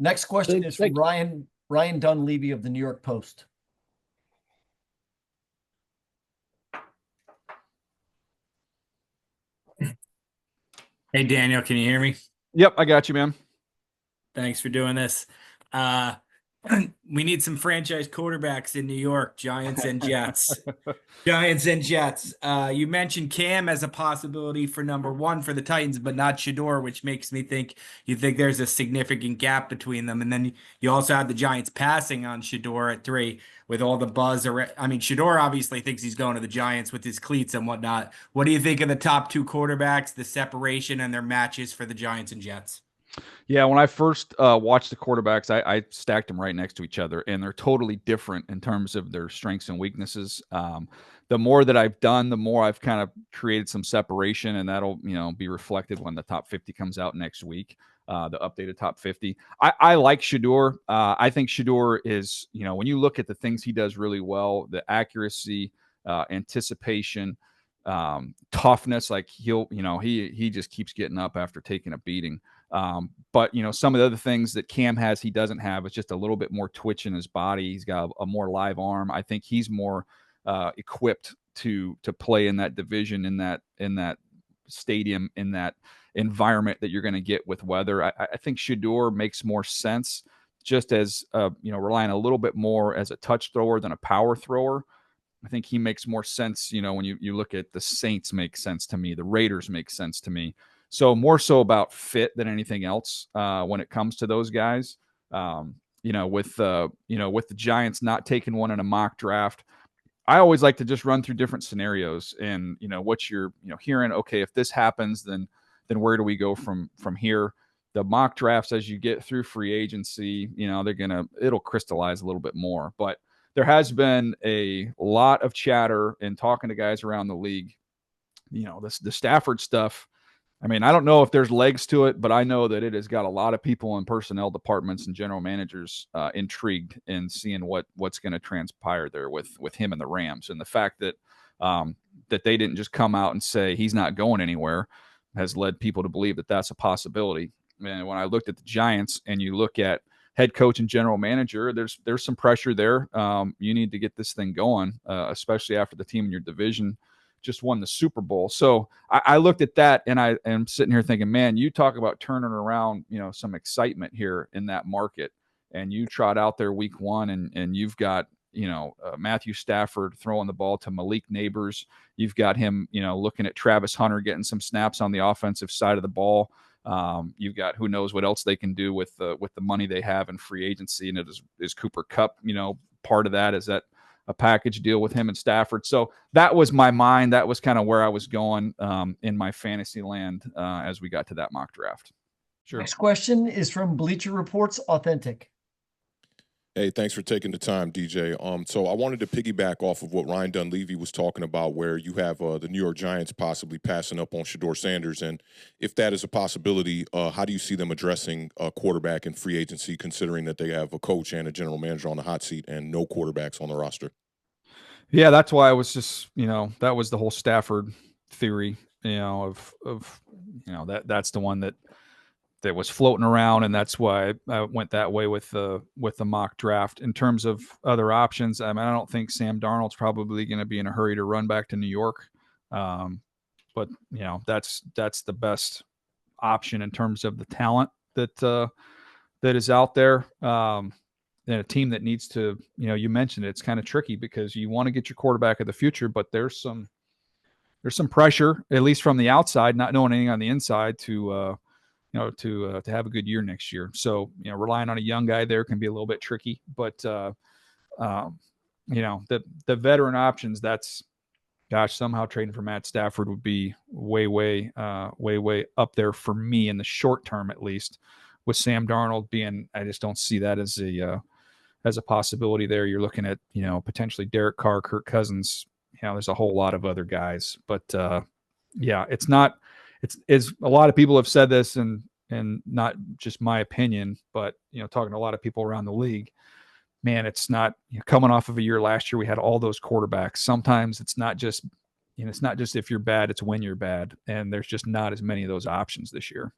Next question is from Ryan Dunleavy of the New York Post. Hey, Daniel, can you hear me? Yep, I got you, man. Thanks for doing this. Uh, we need some franchise quarterbacks in New York, Giants and Jets. Giants and Jets. You mentioned Cam as a possibility for number one for the Titans, but not Shedeur, which makes me think you think there's a significant gap between them. And then you also have the Giants passing on Shedeur at 3 with all the buzz. I mean, Shedeur obviously thinks he's going to the Giants with his cleats and whatnot. What do you think of the top 2 quarterbacks, the separation, and their matches for the Giants and Jets? Yeah, when I first watched the quarterbacks, I stacked them right next to each other, and they're totally different in terms of their strengths and weaknesses. The more that I've done, the more I've kind of created some separation, and that'll be reflected when the top 50 comes out next week. The updated top 50. I like Shedeur. I think Shedeur is, when you look at the things he does really well, the accuracy, anticipation, toughness, like he just keeps getting up after taking a beating. But some of the other things that Cam has, he doesn't have. It's just a little bit more twitch in his body. He's got a more live arm. I think he's more equipped to play in that division, in that stadium, in that environment that you're going to get with weather. I think Shedeur makes more sense, just as relying a little bit more as a touch thrower than a power thrower. I think he makes more sense. When you look at the Saints, make sense to me. The Raiders make sense to me. So more so about fit than anything else when it comes to those guys. With the Giants not taking one in a mock draft, I always like to just run through different scenarios and what you're hearing. Okay, if this happens, then where do we go from here? The mock drafts, as you get through free agency, it'll crystallize a little bit more. But there has been a lot of chatter and talking to guys around the league. The Stafford stuff. I mean, I don't know if there's legs to it, but I know that it has got a lot of people in personnel departments and general managers intrigued in seeing what's going to transpire there with him and the Rams. And the fact that that they didn't just come out and say he's not going anywhere has led people to believe that that's a possibility. And when I looked at the Giants and you look at head coach and general manager, there's some pressure there. You need to get this thing going, especially after the team in your division just won the Super Bowl. So I looked at that and I am sitting here thinking, man, you talk about turning around, some excitement here in that market. And you trot out there week 1 and you've got, Matthew Stafford throwing the ball to Malik Neighbors. You've got him, looking at Travis Hunter getting some snaps on the offensive side of the ball. You've got who knows what else they can do with the money they have in free agency. And is Cooper Kupp, part of that? Is that a package deal with him and Stafford? So that was my mind. That was kind of where I was going in my fantasy land as we got to that mock draft. Sure. Next question is from Bleacher Report's Authentic. Hey, thanks for taking the time, DJ. So I wanted to piggyback off of what Ryan Dunleavy was talking about, where you have the New York Giants possibly passing up on Shedeur Sanders. And if that is a possibility, how do you see them addressing a quarterback in free agency, considering that they have a coach and a general manager on the hot seat and no quarterbacks on the roster? Yeah, that's why I was just, that was the whole Stafford theory, of that's the one that was floating around, and that's why I went that way with the mock draft. In terms of other options, I mean, I don't think Sam Darnold's probably going to be in a hurry to run back to New York, but that's the best option in terms of the talent that is out there. And a team that needs to, you mentioned it's kind of tricky because you want to get your quarterback of the future, but there's some pressure, at least from the outside, not knowing anything on the inside, to have a good year next year. So, relying on a young guy there can be a little bit tricky, but the veteran options, somehow trading for Matt Stafford would be way up there for me in the short term, at least. With Sam Darnold I just don't see that as a possibility there. You're looking at, potentially Derek Carr, Kirk Cousins. There's a whole lot of other guys, but it's not. It's a lot of people have said this, and not just my opinion, but talking to a lot of people around the league, man, it's not coming off of a year last year. We had all those quarterbacks. Sometimes it's not just if you're bad, it's when you're bad, and there's just not as many of those options this year.